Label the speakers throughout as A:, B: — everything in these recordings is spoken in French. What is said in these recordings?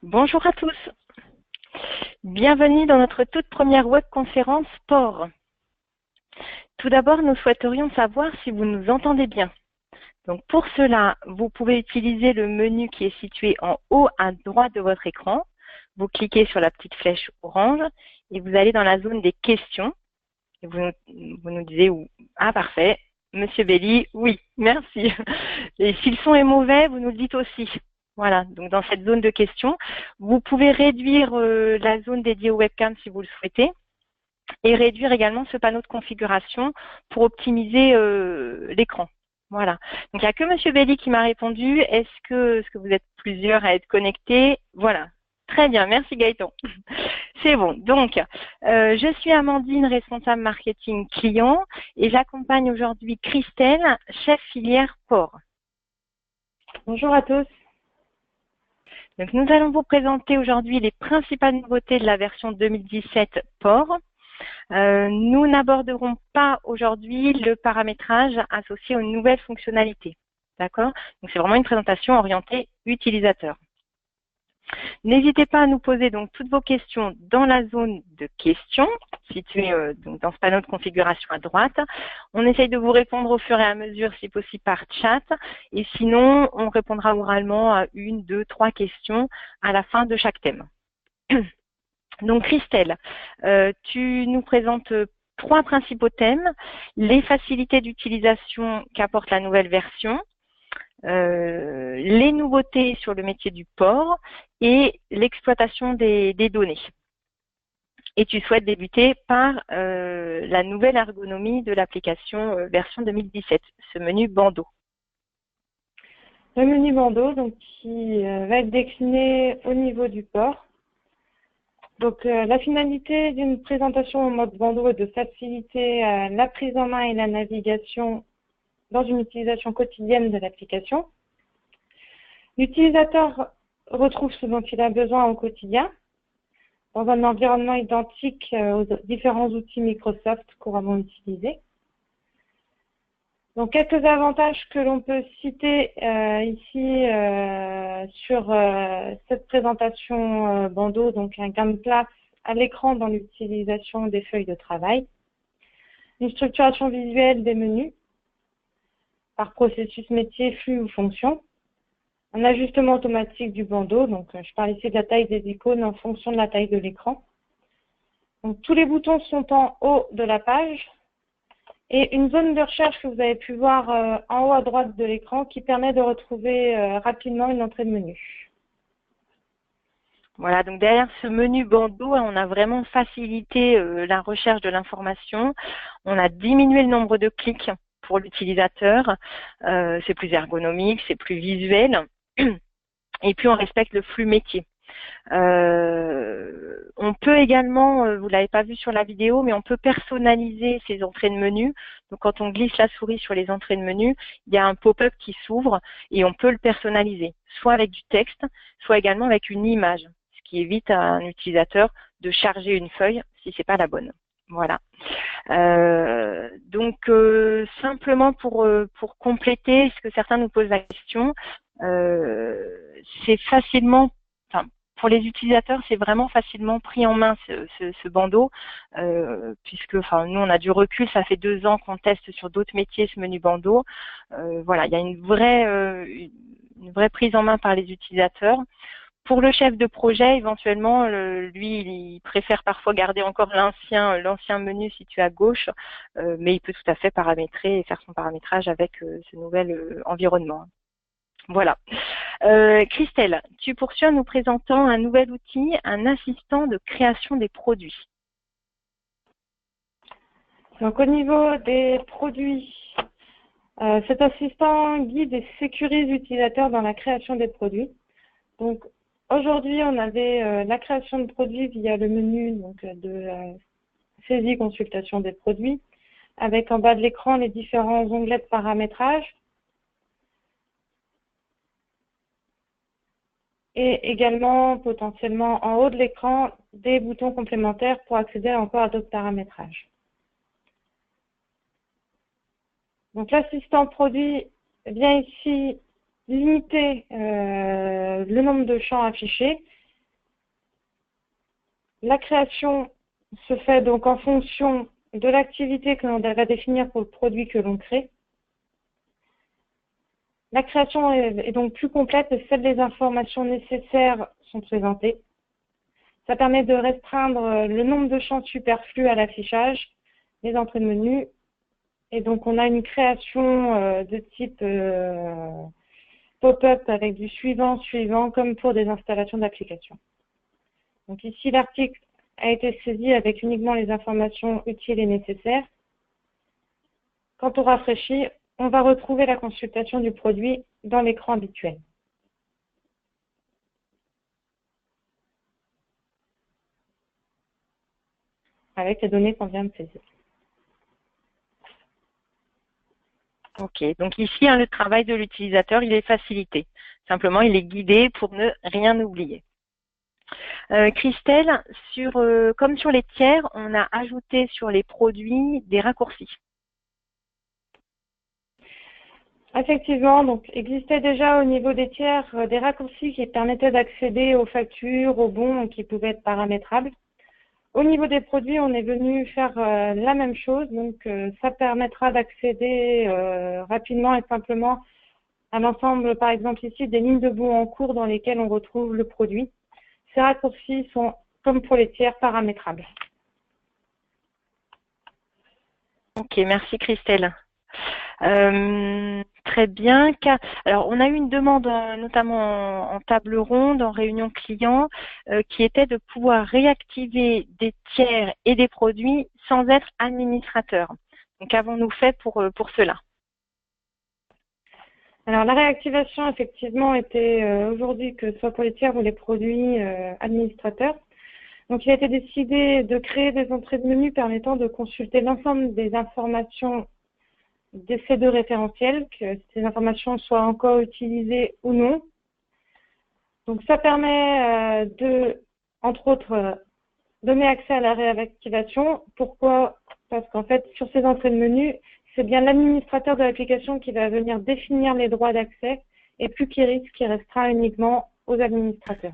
A: Bonjour à tous. Bienvenue dans notre toute première webconférence sport. Tout d'abord, nous souhaiterions savoir si vous nous entendez bien. Donc pour cela, vous pouvez utiliser le menu qui est situé en haut à droite de votre écran. Vous cliquez sur la petite flèche orange et vous allez dans la zone des questions. Et vous nous disiez où. Ah, parfait. Monsieur Belli, oui, merci. Et si le son est mauvais, vous nous le dites aussi. Voilà, donc dans cette zone de questions, vous pouvez réduire la zone dédiée au webcam si vous le souhaitez et réduire également ce panneau de configuration pour optimiser l'écran. Voilà. Donc il n'y a que Monsieur Belli qui m'a répondu. Est-ce que vous êtes plusieurs à être connectés? Voilà. Très bien, merci Gaëtan. C'est bon. Donc, je suis Amandine, responsable marketing client et j'accompagne aujourd'hui Christelle, chef filière port.
B: Bonjour à tous.
A: Donc, nous allons vous présenter aujourd'hui les principales nouveautés de la version 2017 port. Nous n'aborderons pas aujourd'hui le paramétrage associé aux nouvelles fonctionnalités. D'accord? Donc, c'est vraiment une présentation orientée utilisateur. N'hésitez pas à nous poser donc toutes vos questions dans la zone de questions, située donc dans ce panneau de configuration à droite. On essaye de vous répondre au fur et à mesure, si possible par chat. Et sinon, on répondra oralement à 1, 2, 3 questions à la fin de chaque thème. Donc Christelle, tu nous présentes 3 principaux thèmes. Les facilités d'utilisation qu'apporte la nouvelle version. Les nouveautés sur le métier du port et l'exploitation des données. Et tu souhaites débuter par la nouvelle ergonomie de l'application version 2017, ce menu bandeau.
B: Le menu bandeau donc, qui va être décliné au niveau du port. Donc, la finalité d'une présentation en mode bandeau est de faciliter la prise en main et la navigation dans une utilisation quotidienne de l'application. L'utilisateur retrouve ce dont il a besoin au quotidien dans un environnement identique aux différents outils Microsoft couramment utilisés. Donc, quelques avantages que l'on peut citer ici sur cette présentation bandeau, donc un gain de place à l'écran dans l'utilisation des feuilles de travail, une structuration visuelle des menus par processus métier, flux ou fonction, un ajustement automatique du bandeau, donc je parle ici de la taille des icônes en fonction de la taille de l'écran. Donc tous les boutons sont en haut de la page et une zone de recherche que vous avez pu voir en haut à droite de l'écran qui permet de retrouver rapidement une entrée de menu.
A: Voilà, donc derrière ce menu bandeau, on a vraiment facilité la recherche de l'information. On a diminué le nombre de clics pour l'utilisateur. C'est plus ergonomique, c'est plus visuel. Et puis, on respecte le flux métier. On peut également, vous ne l'avez pas vu sur la vidéo, mais on peut personnaliser ces entrées de menu. Donc, quand on glisse la souris sur les entrées de menu, il y a un pop-up qui s'ouvre et on peut le personnaliser, soit avec du texte, soit également avec une image, ce qui évite à un utilisateur de charger une feuille si ce n'est pas la bonne. Voilà. Donc, simplement pour compléter, ce que certains nous posent la question, c'est facilement, enfin, pour les utilisateurs, c'est vraiment facilement pris en main ce bandeau, puisque, enfin, nous on a du recul, ça fait 2 ans qu'on teste sur d'autres métiers ce menu bandeau. Voilà, il y a une vraie prise en main par les utilisateurs. Pour le chef de projet, éventuellement, lui, il préfère parfois garder encore l'ancien menu situé à gauche, mais il peut tout à fait paramétrer et faire son paramétrage avec ce nouvel environnement. Voilà. Christelle, tu poursuis en nous présentant un nouvel outil, un assistant de création des produits.
B: Donc au niveau des produits, cet assistant guide et sécurise l'utilisateur dans la création des produits. Donc aujourd'hui, on avait la création de produits via le menu donc, de saisie consultation des produits, avec en bas de l'écran les différents onglets de paramétrage. Et également, potentiellement, en haut de l'écran, des boutons complémentaires pour accéder encore à d'autres paramétrages. Donc, l'assistant produit vient ici limiter le nombre de champs affichés La création se fait donc en fonction de l'activité que l'on va définir pour le produit que l'on crée. La création est donc plus complète et seules les informations nécessaires sont présentées. Ça permet de restreindre le nombre de champs superflus à l'affichage, les entrées de menu. Et donc, on a une création de type pop-up avec du suivant, comme pour des installations d'applications. Donc ici, l'article a été saisi avec uniquement les informations utiles et nécessaires. Quand on rafraîchit, on va retrouver la consultation du produit dans l'écran habituel. Avec les données qu'on vient de saisir.
A: Ok, donc ici, le travail de l'utilisateur, il est facilité. Simplement, il est guidé pour ne rien oublier. Christelle, comme sur les tiers, on a ajouté sur les produits des raccourcis.
B: Effectivement, donc existait déjà au niveau des tiers des raccourcis qui permettaient d'accéder aux factures, aux bons qui pouvaient être paramétrables. Au niveau des produits, on est venu faire la même chose, donc ça permettra d'accéder rapidement et simplement à l'ensemble, par exemple ici, des lignes de bons en cours dans lesquelles on retrouve le produit. Ces raccourcis sont, comme pour les tiers, paramétrables.
A: Ok, merci Christelle. Très bien. Alors, on a eu une demande, notamment en table ronde, en réunion client, qui était de pouvoir réactiver des tiers et des produits sans être administrateur. Donc, qu'avons-nous fait pour cela?
B: Alors, la réactivation, effectivement, était aujourd'hui, que ce soit pour les tiers ou les produits administrateurs. Donc, il a été décidé de créer des entrées de menu permettant de consulter l'ensemble des informations de ces deux référentiels, que ces informations soient encore utilisées ou non. Donc, ça permet entre autres, donner accès à la réactivation. Pourquoi? Parce qu'en fait, sur ces entrées de menu, c'est bien l'administrateur de l'application qui va venir définir les droits d'accès et plus qu'Iris qui restera uniquement aux administrateurs.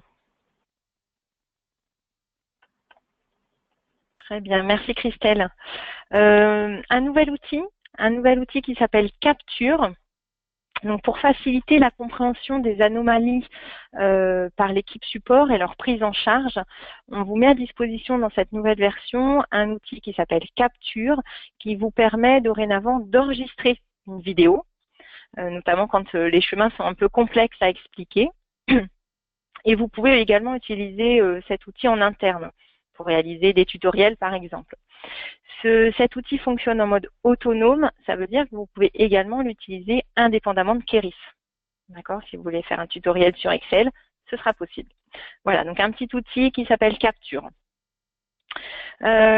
A: Très bien, merci Christelle. Un nouvel outil qui s'appelle Capture. Donc, pour faciliter la compréhension des anomalies par l'équipe support et leur prise en charge, on vous met à disposition dans cette nouvelle version un outil qui s'appelle Capture, qui vous permet dorénavant d'enregistrer une vidéo, notamment quand les chemins sont un peu complexes à expliquer. Et vous pouvez également utiliser cet outil en interne pour réaliser des tutoriels, par exemple. Cet outil fonctionne en mode autonome, ça veut dire que vous pouvez également l'utiliser indépendamment de Keris. D'accord? Si vous voulez faire un tutoriel sur Excel, ce sera possible. Voilà, donc un petit outil qui s'appelle Capture.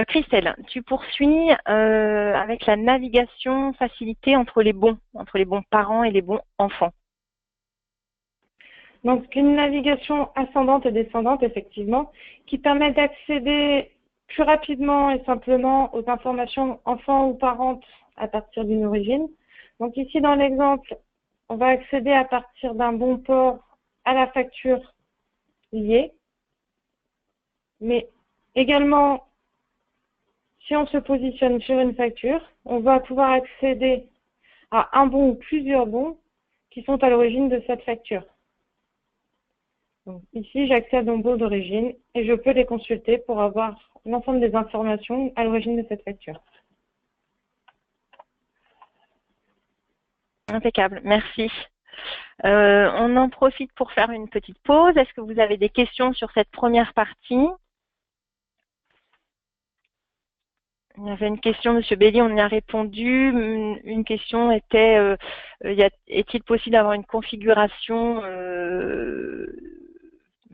A: Christelle, tu poursuis avec la navigation facilitée entre les bons parents et les bons enfants.
B: Donc, une navigation ascendante et descendante, effectivement, qui permet d'accéder plus rapidement et simplement aux informations enfants ou parentes à partir d'une origine. Donc ici, dans l'exemple, on va accéder à partir d'un bon port à la facture liée. Mais également, si on se positionne sur une facture, on va pouvoir accéder à un bon ou plusieurs bons qui sont à l'origine de cette facture. Donc, ici, j'accède aux bons d'origine et je peux les consulter pour avoir l'ensemble des informations à l'origine de cette facture.
A: Impeccable, merci. On en profite pour faire une petite pause. Est-ce que vous avez des questions sur cette première partie? Il y avait une question, M. Belli, on y a répondu. Une question était, est-il possible d'avoir une configuration,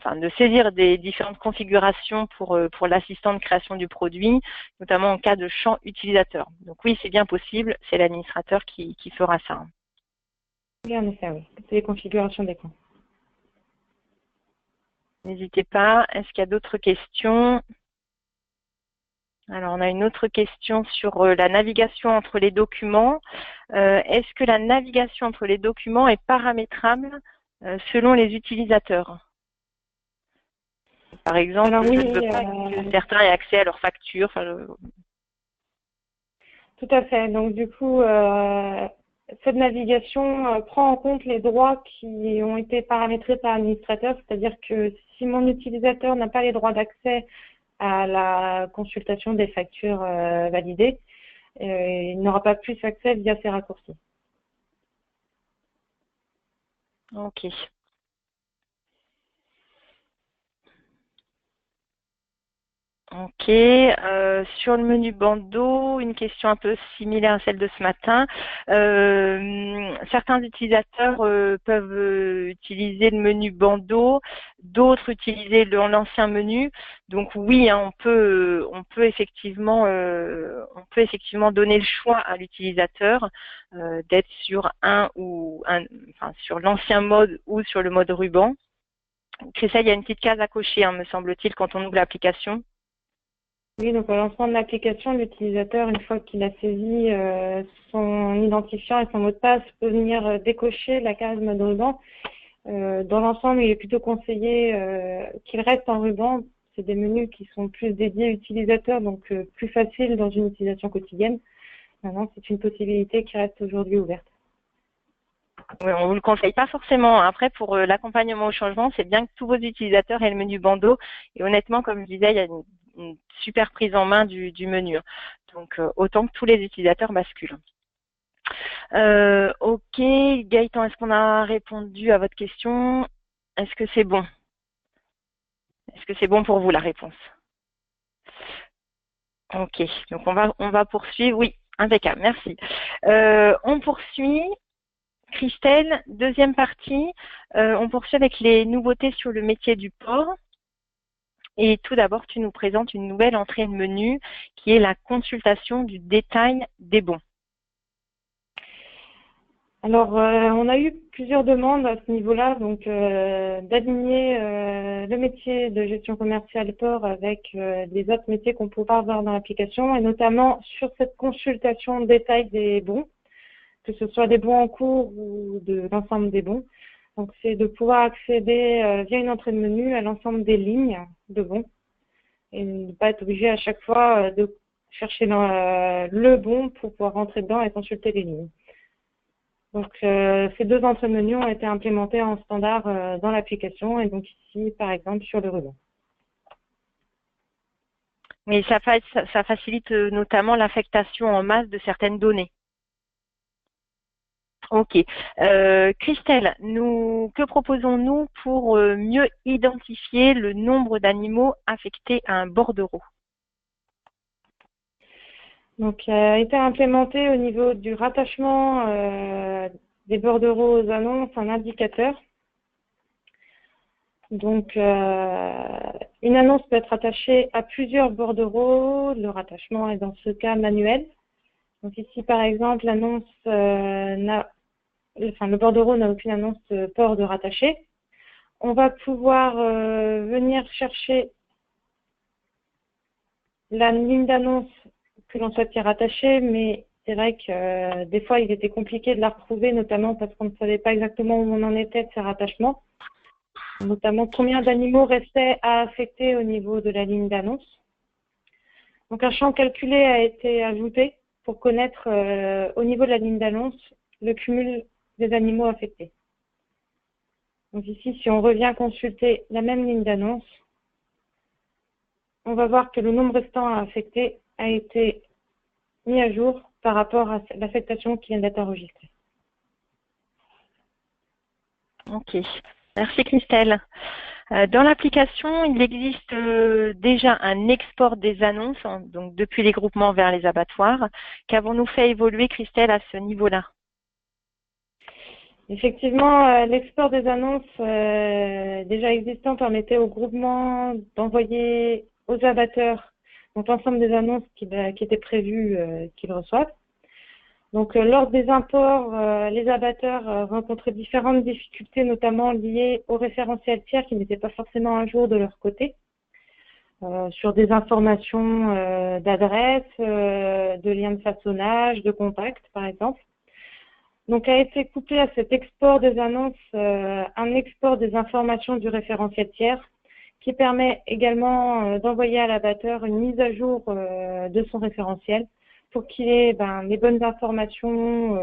A: de saisir des différentes configurations pour l'assistant de création du produit, notamment en cas de champ utilisateur. Donc oui, c'est bien possible, c'est l'administrateur qui fera ça.
B: Oui, en effet, oui. C'est les configurations des camps.
A: N'hésitez pas. Est-ce qu'il y a d'autres questions? Alors, on a une autre question sur la navigation entre les documents. Est-ce que la navigation entre les documents est paramétrable selon les utilisateurs? Par exemple,
B: Alors
A: je
B: oui,
A: ne veux pas que certains aient accès à leurs factures.
B: tout à fait. Donc du coup, cette navigation prend en compte les droits qui ont été paramétrés par l'administrateur, c'est-à-dire que si mon utilisateur n'a pas les droits d'accès à la consultation des factures validées, il n'aura pas plus accès via ces raccourcis.
A: Ok. Ok. Sur le menu bandeau, une question un peu similaire à celle de ce matin. Certains utilisateurs peuvent utiliser le menu bandeau, d'autres utiliser l'ancien menu. Donc oui, hein, on peut effectivement donner le choix à l'utilisateur d'être sur sur l'ancien mode ou sur le mode ruban. Christelle, il y a une petite case à cocher, hein, me semble-t-il, quand on ouvre l'application.
B: Oui, donc au lancement de l'application, l'utilisateur, une fois qu'il a saisi son identifiant et son mot de passe, peut venir décocher la case mode ruban. Dans l'ensemble, il est plutôt conseillé qu'il reste en ruban. C'est des menus qui sont plus dédiés utilisateurs, donc plus faciles dans une utilisation quotidienne. Maintenant, c'est une possibilité qui reste aujourd'hui ouverte.
A: Oui, on ne vous le conseille pas forcément. Après, pour l'accompagnement au changement, c'est bien que tous vos utilisateurs aient le menu bandeau. Et honnêtement, comme je disais, il y a une super prise en main du menu. Donc, autant que tous les utilisateurs basculent. Ok, Gaëtan, est-ce qu'on a répondu à votre question? Est-ce que c'est bon? Est-ce que c'est bon pour vous la réponse? Ok, donc on va poursuivre. Oui, impeccable, merci. On poursuit. Christelle, deuxième partie, on poursuit avec les nouveautés sur le métier du port. Et tout d'abord, tu nous présentes une nouvelle entrée de menu qui est la consultation du détail des bons.
B: Alors, on a eu plusieurs demandes à ce niveau-là, donc d'aligner le métier de gestion commerciale port avec les autres métiers qu'on peut avoir dans l'application, et notamment sur cette consultation détail des bons, que ce soit des bons en cours ou de l'ensemble des bons. Donc, c'est de pouvoir accéder via une entrée de menu à l'ensemble des lignes de bons et ne pas être obligé à chaque fois de chercher dans le bon pour pouvoir rentrer dedans et consulter les lignes. Donc, ces deux entrées de menu ont été implémentées en standard dans l'application et donc ici, par exemple, sur le ruban.
A: Mais ça facilite notamment l'affectation en masse de certaines données. Ok. Christelle, que proposons-nous pour mieux identifier le nombre d'animaux affectés à un bordereau?
B: Donc, a été implémenté au niveau du rattachement des bordereaux aux annonces un indicateur. Donc, une annonce peut être attachée à plusieurs bordereaux. Le rattachement est dans ce cas manuel. Donc ici, par exemple, le bordereau n'a aucune annonce port de rattaché. On va pouvoir venir chercher la ligne d'annonce que l'on souhaite y rattacher, mais c'est vrai que des fois, il était compliqué de la retrouver, notamment parce qu'on ne savait pas exactement où on en était de ces rattachements, notamment combien d'animaux restaient à affecter au niveau de la ligne d'annonce. Donc un champ calculé a été ajouté pour connaître au niveau de la ligne d'annonce le cumul des animaux affectés. Donc ici, si on revient consulter la même ligne d'annonce, on va voir que le nombre restant à affecter a été mis à jour par rapport à l'affectation qui vient d'être enregistrée.
A: Ok, merci Christelle. Dans l'application, il existe déjà un export des annonces, donc depuis les groupements vers les abattoirs. Qu'avons-nous fait évoluer, Christelle, à ce niveau-là?
B: Effectivement, l'export des annonces déjà existantes permettait au groupement d'envoyer aux abatteurs donc l'ensemble des annonces qui étaient prévues qu'ils reçoivent. Donc, lors des imports, les abatteurs rencontraient différentes difficultés, notamment liées au référentiel tiers qui n'étaient pas forcément à jour de leur côté, sur des informations d'adresse, de liens de façonnage, de contact, par exemple. Donc, a été couplé à cet export des annonces un export des informations du référentiel tiers qui permet également d'envoyer à l'abatteur une mise à jour de son référentiel pour qu'il ait les bonnes informations,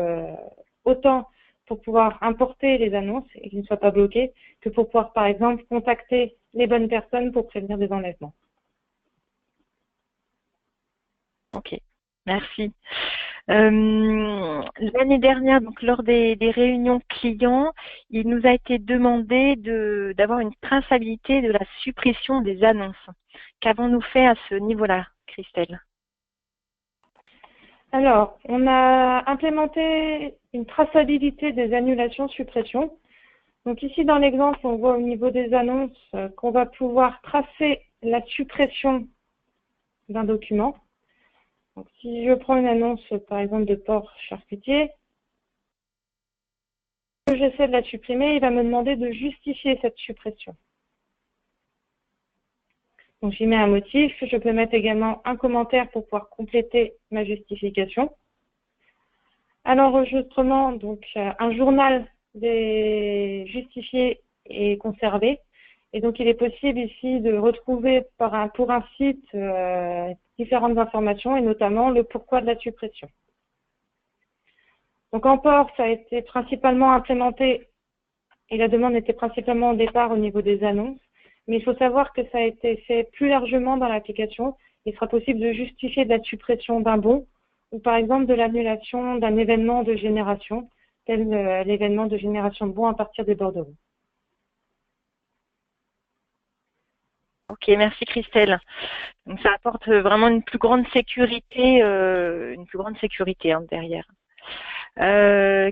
B: autant pour pouvoir importer les annonces et qu'ils ne soient pas bloqués, que pour pouvoir, par exemple, contacter les bonnes personnes pour prévenir des enlèvements.
A: Ok, merci. L'année dernière, donc lors des réunions clients, il nous a été demandé d'avoir une traçabilité de la suppression des annonces. Qu'avons-nous fait à ce niveau-là, Christelle?
B: Alors, on a implémenté une traçabilité des annulations-suppressions. Donc ici, dans l'exemple, on voit au niveau des annonces qu'on va pouvoir tracer la suppression d'un document. Donc, si je prends une annonce, par exemple, de porc charcutier, que j'essaie de la supprimer, il va me demander de justifier cette suppression. Donc, j'y mets un motif. Je peux mettre également un commentaire pour pouvoir compléter ma justification. À l'enregistrement, donc, un journal des justifiés est conservé. Et donc, il est possible ici de retrouver pour un site différentes informations et notamment le pourquoi de la suppression. Donc, en port, ça a été principalement implémenté et la demande était principalement au départ au niveau des annonces. Mais il faut savoir que ça a été fait plus largement dans l'application. Il sera possible de justifier de la suppression d'un bon ou par exemple de l'annulation d'un événement de génération, tel l'événement de génération de bons à partir des bordereaux.
A: Ok, merci Christelle. Donc ça apporte vraiment une plus grande sécurité derrière.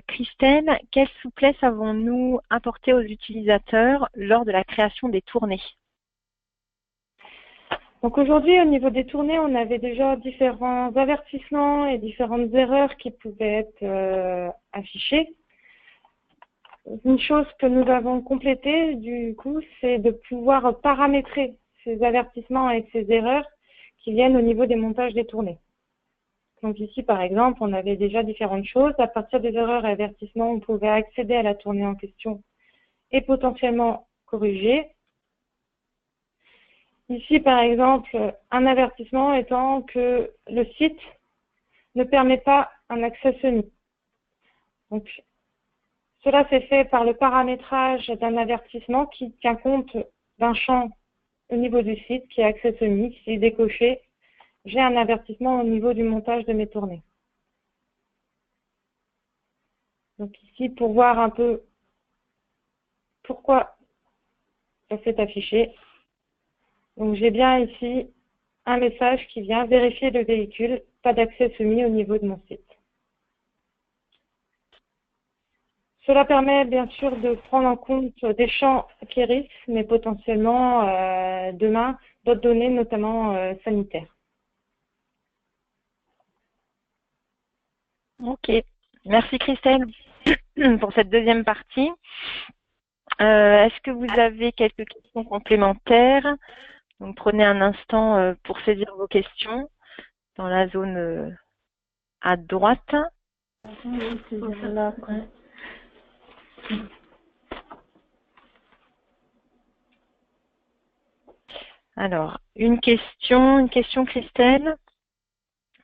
A: Christelle, quelle souplesse avons-nous apporté aux utilisateurs lors de la création des tournées?
B: Donc aujourd'hui, au niveau des tournées, on avait déjà différents avertissements et différentes erreurs qui pouvaient être affichées. Une chose que nous avons complétée, du coup, c'est de pouvoir paramétrer ces avertissements et ces erreurs qui viennent au niveau des montages des tournées. Donc ici, par exemple, on avait déjà différentes choses. À partir des erreurs et avertissements, on pouvait accéder à la tournée en question et potentiellement corriger. Ici, par exemple, un avertissement étant que le site ne permet pas un accès semi. Donc, cela s'est fait par le paramétrage d'un avertissement qui tient compte d'un champ au niveau du site qui est accès semi. Si décoché, j'ai un avertissement au niveau du montage de mes tournées. Donc ici, pour voir un peu pourquoi ça s'est affiché. Donc j'ai bien ici un message qui vient vérifier le véhicule, pas d'accès semi au niveau de mon site. Cela permet bien sûr de prendre en compte des champs qui risquent, mais potentiellement demain d'autres données, notamment sanitaires.
A: Ok, merci Christelle pour cette deuxième partie. Est-ce que vous avez quelques questions complémentaires? Donc prenez un instant pour saisir vos questions dans la zone à droite. Alors, une question Christelle.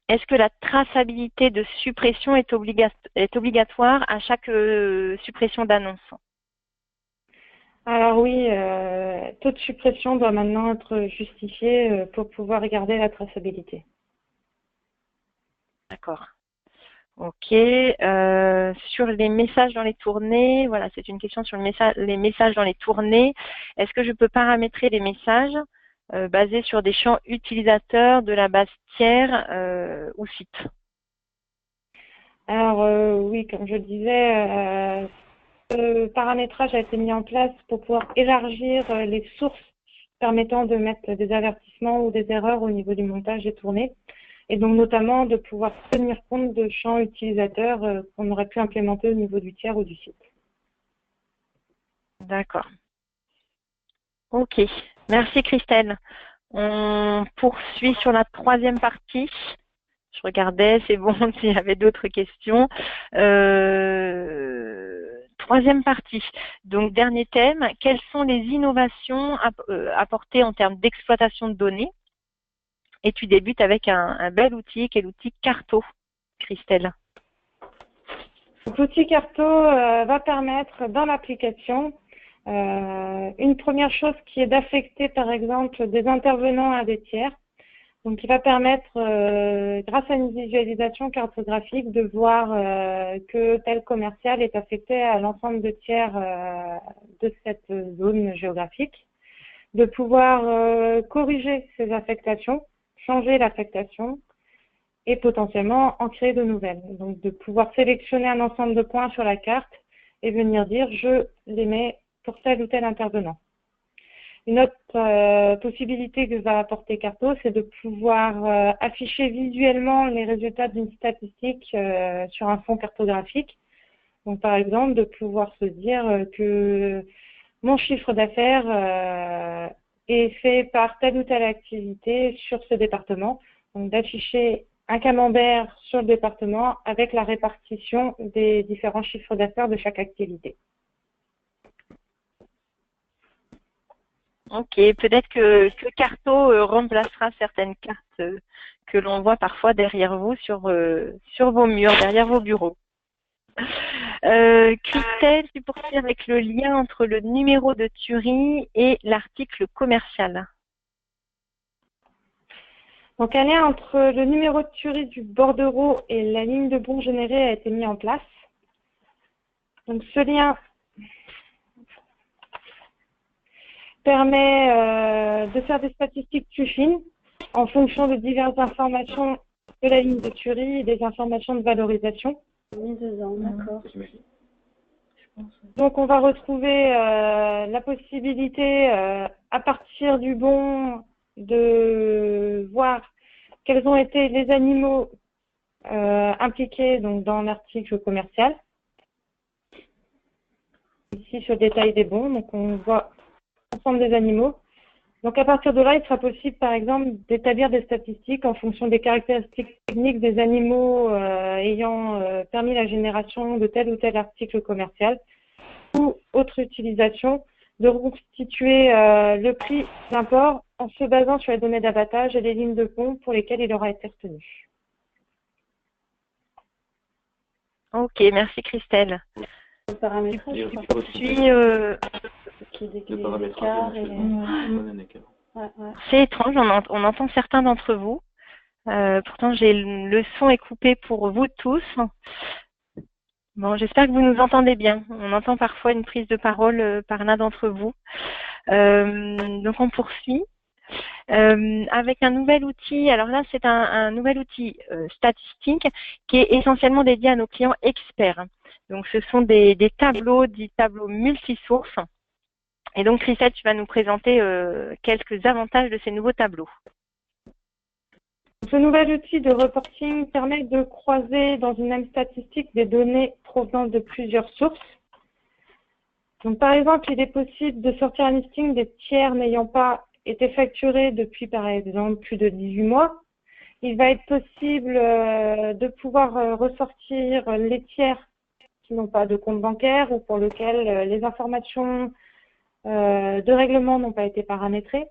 A: Est-ce que la traçabilité de suppression est obligatoire à chaque suppression d'annonce?
B: Alors oui, taux de suppression doit maintenant être justifié pour pouvoir garder la traçabilité.
A: D'accord. Ok. Sur les messages dans les tournées, voilà, c'est une question sur les messages dans les tournées. Est-ce que je peux paramétrer les messages basés sur des champs utilisateurs de la base tiers ou site?
B: Alors oui, comme je le disais, le paramétrage a été mis en place pour pouvoir élargir les sources permettant de mettre des avertissements ou des erreurs au niveau du montage des tournées. Et donc notamment de pouvoir tenir compte de champs utilisateurs qu'on aurait pu implémenter au niveau du tiers ou du site.
A: D'accord. Ok. Merci Christelle. On poursuit sur la troisième partie. Je regardais, c'est bon s'il y avait d'autres questions. troisième partie. Donc, dernier thème, quelles sont les innovations apportées en termes d'exploitation de données? Et tu débutes avec un bel outil qui est l'outil Carto, Christelle.
B: L'outil Carto va permettre dans l'application une première chose qui est d'affecter par exemple des intervenants à des tiers. Donc il va permettre, grâce à une visualisation cartographique, de voir que tel commercial est affecté à l'ensemble de tiers de cette zone géographique, de pouvoir corriger ces affectations, changer l'affectation et potentiellement en créer de nouvelles. Donc de pouvoir sélectionner un ensemble de points sur la carte et venir dire je les mets pour tel ou tel intervenant. Une autre possibilité que va apporter Carto, c'est de pouvoir afficher visuellement les résultats d'une statistique sur un fond cartographique. Donc par exemple, de pouvoir se dire que mon chiffre d'affaires est fait par telle ou telle activité sur ce département. Donc d'afficher un camembert sur le département avec la répartition des différents chiffres d'affaires de chaque activité.
A: Ok, peut-être que Carto remplacera certaines cartes que l'on voit parfois derrière vous sur vos murs, derrière vos bureaux. Christelle, tu poursuis avec le lien entre le numéro de tuerie et l'article commercial.
B: Donc un lien entre le numéro de tuerie du bordereau et la ligne de bon générée a été mis en place. Donc ce lien permet de faire des statistiques plus fines en fonction de diverses informations de la ligne de tuerie et des informations de valorisation.
C: D'accord.
B: Donc on va retrouver la possibilité à partir du bon de voir quels ont été les animaux impliqués donc, dans l'article commercial. Ici sur le détail des bons, donc on voit l'ensemble des animaux. Donc à partir de là, il sera possible par exemple d'établir des statistiques en fonction des caractéristiques techniques des animaux ayant permis la génération de tel ou tel article commercial ou autre utilisation, de reconstituer le prix d'import en se basant sur les données d'abattage et les lignes de compte pour lesquelles il aura été retenu.
A: Ok, merci Christelle.
C: Le paramétrage,
A: Tu
C: quoi.
A: poursuis,
C: Le paramétrage,
A: c'est étrange, on entend certains d'entre vous. Pourtant, le son est coupé pour vous tous. Bon, j'espère que vous nous entendez bien. On entend parfois une prise de parole par l'un d'entre vous. Donc, on poursuit avec un nouvel outil. Alors là, c'est un nouvel outil statistique qui est essentiellement dédié à nos clients experts. Donc, ce sont des tableaux, dits tableaux multisources. Et donc, Christelle, tu vas nous présenter quelques avantages de ces nouveaux tableaux.
B: Ce nouvel outil de reporting permet de croiser dans une même statistique des données provenant de plusieurs sources. Donc, par exemple, il est possible de sortir un listing des tiers n'ayant pas été facturés depuis, par exemple, plus de 18 mois. Il va être possible de pouvoir ressortir les tiers qui n'ont pas de compte bancaire ou pour lesquels les informations de règlement n'ont pas été paramétrées.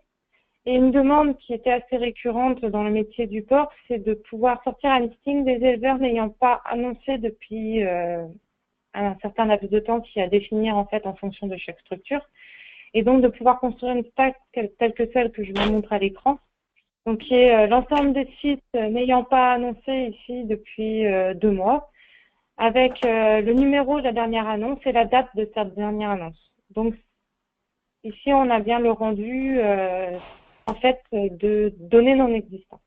B: Et une demande qui était assez récurrente dans le métier du porc, c'est de pouvoir sortir un listing des éleveurs n'ayant pas annoncé depuis un certain laps de temps qui est à définir en fait en fonction de chaque structure. Et donc de pouvoir construire une stack telle que celle que je vous montre à l'écran. Donc qui est l'ensemble des sites n'ayant pas annoncé ici depuis 2 mois, avec le numéro de la dernière annonce et la date de cette dernière annonce. Donc ici on a bien le rendu en fait de données non existantes.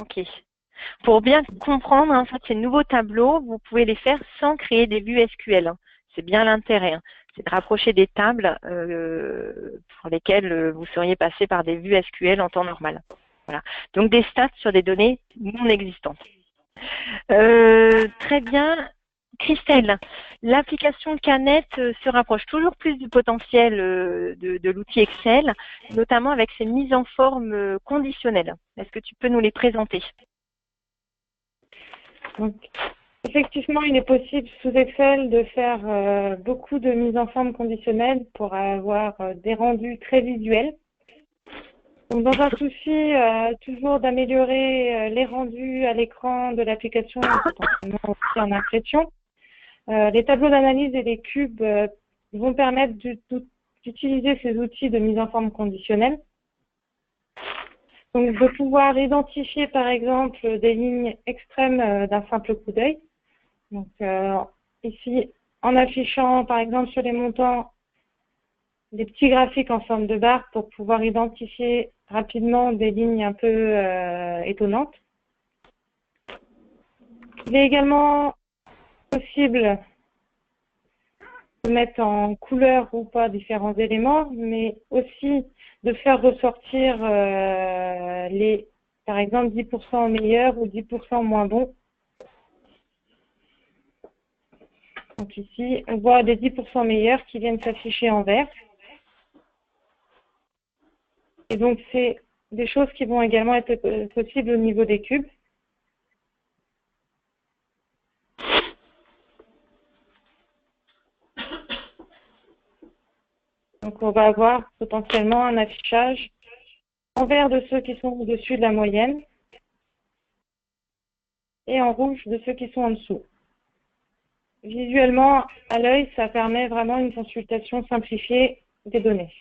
A: Ok. Pour bien comprendre en fait ces nouveaux tableaux, vous pouvez les faire sans créer des vues SQL. C'est bien l'intérêt. C'est de rapprocher des tables pour lesquelles vous seriez passé par des vues SQL en temps normal. Voilà. Donc des stats sur des données non existantes. Très bien. Christelle, l'application Canet se rapproche toujours plus du potentiel de l'outil Excel, notamment avec ses mises en forme conditionnelles. Est-ce que tu peux nous les présenter?
B: Donc, Effectivement, il est possible sous Excel de faire beaucoup de mises en forme conditionnelles pour avoir des rendus très visuels. Donc, dans un souci toujours d'améliorer les rendus à l'écran de l'application, potentiellement aussi en impression, les tableaux d'analyse et les cubes vont permettre d'utiliser ces outils de mise en forme conditionnelle. Donc, de pouvoir identifier, par exemple, des lignes extrêmes d'un simple coup d'œil. Donc, ici, en affichant, par exemple, sur les montants, des petits graphiques en forme de barre pour pouvoir identifier rapidement des lignes un peu étonnantes. Il est également possible de mettre en couleur ou pas différents éléments, mais aussi de faire ressortir par exemple, 10% meilleurs ou 10% moins bons. Donc ici, on voit des 10% meilleurs qui viennent s'afficher en vert. Et donc, c'est des choses qui vont également être possibles au niveau des cubes. Donc, on va avoir potentiellement un affichage en vert de ceux qui sont au-dessus de la moyenne et en rouge de ceux qui sont en dessous. Visuellement, à l'œil, ça permet vraiment une consultation simplifiée des données.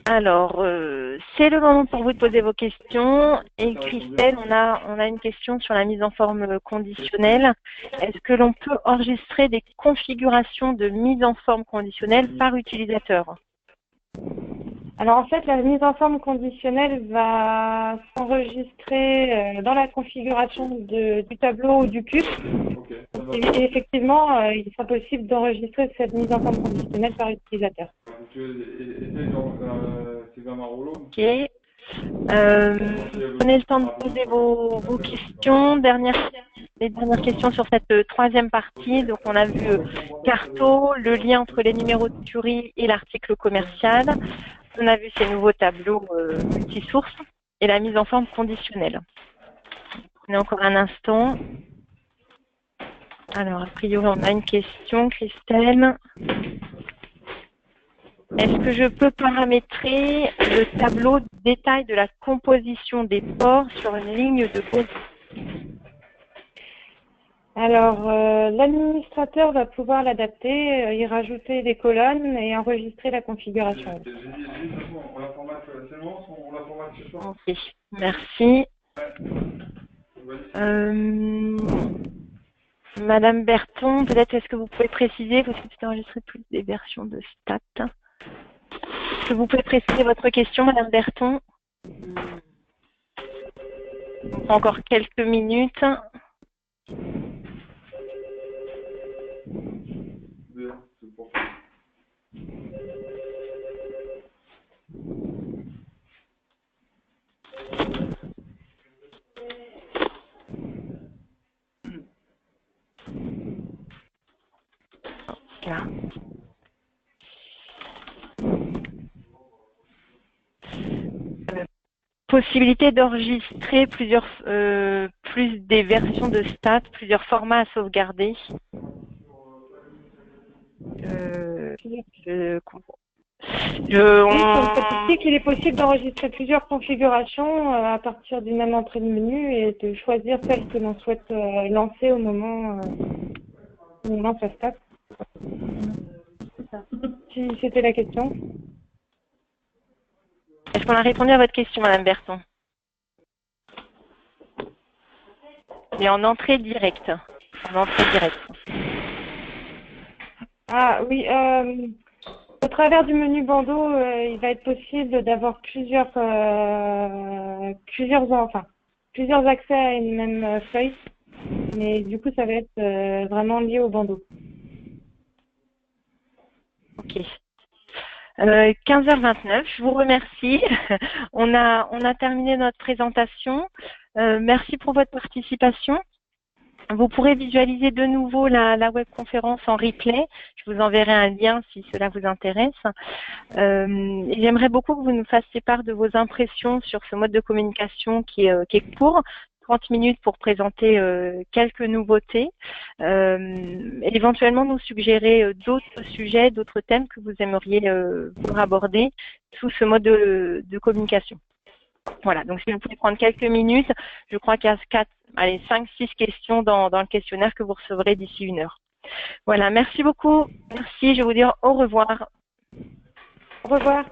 A: Alors, c'est le moment pour vous de poser vos questions. Et Christelle, on a une question sur la mise en forme conditionnelle. Est-ce que l'on peut enregistrer des configurations de mise en forme conditionnelle par utilisateur?
B: Alors en fait, la mise en forme conditionnelle va s'enregistrer dans la configuration du tableau ou du cube. Et effectivement, il sera possible d'enregistrer cette mise en forme conditionnelle par utilisateur.
A: Ok. Prenez le temps de poser vos questions. Les dernières questions sur cette troisième partie. Donc, on a vu Carto, le lien entre les numéros de tuerie et l'article commercial. On a vu ces nouveaux tableaux multisources et la mise en forme conditionnelle. On a encore un instant. Alors, a priori, on a une question, Christelle. Est-ce que je peux paramétrer le tableau détail de la composition des ports sur une ligne de Bondot?
B: Alors, l'administrateur va pouvoir l'adapter, y rajouter des colonnes et enregistrer la configuration.
A: Ok, merci. Madame Berton, peut-être est-ce que vous pouvez préciser, parce que tu as enregistré toutes les versions de stats. Est-ce que vous pouvez préciser votre question, Madame Berton? Encore quelques minutes. Là. Possibilité d'enregistrer plus des versions de stats, plusieurs formats à sauvegarder. Je comprends.
B: On qu'il est possible d'enregistrer plusieurs configurations à partir d'une même entrée de menu et de choisir celle que l'on souhaite lancer au moment où on lance la stat. Si c'était la question.
A: Est-ce qu'on a répondu à votre question, Madame Berton? Et en entrée directe. En entrée directe.
B: Ah oui, au travers du menu bandeau, il va être possible d'avoir plusieurs accès à une même feuille. Mais du coup, ça va être vraiment lié au bandeau.
A: Ok. 15h29, je vous remercie. On a terminé notre présentation. Merci pour votre participation. Vous pourrez visualiser de nouveau la webconférence en replay. Je vous enverrai un lien si cela vous intéresse. J'aimerais beaucoup que vous nous fassiez part de vos impressions sur ce mode de communication qui est court. 30 minutes pour présenter quelques nouveautés. Éventuellement nous suggérer d'autres sujets, d'autres thèmes que vous aimeriez voir aborder sous ce mode de communication. Voilà, donc si vous pouvez prendre quelques minutes, je crois qu'il y a 5-6 questions dans le questionnaire que vous recevrez d'ici 1 heure. Voilà, merci beaucoup. Merci, je vais vous dire au revoir.
B: Au revoir.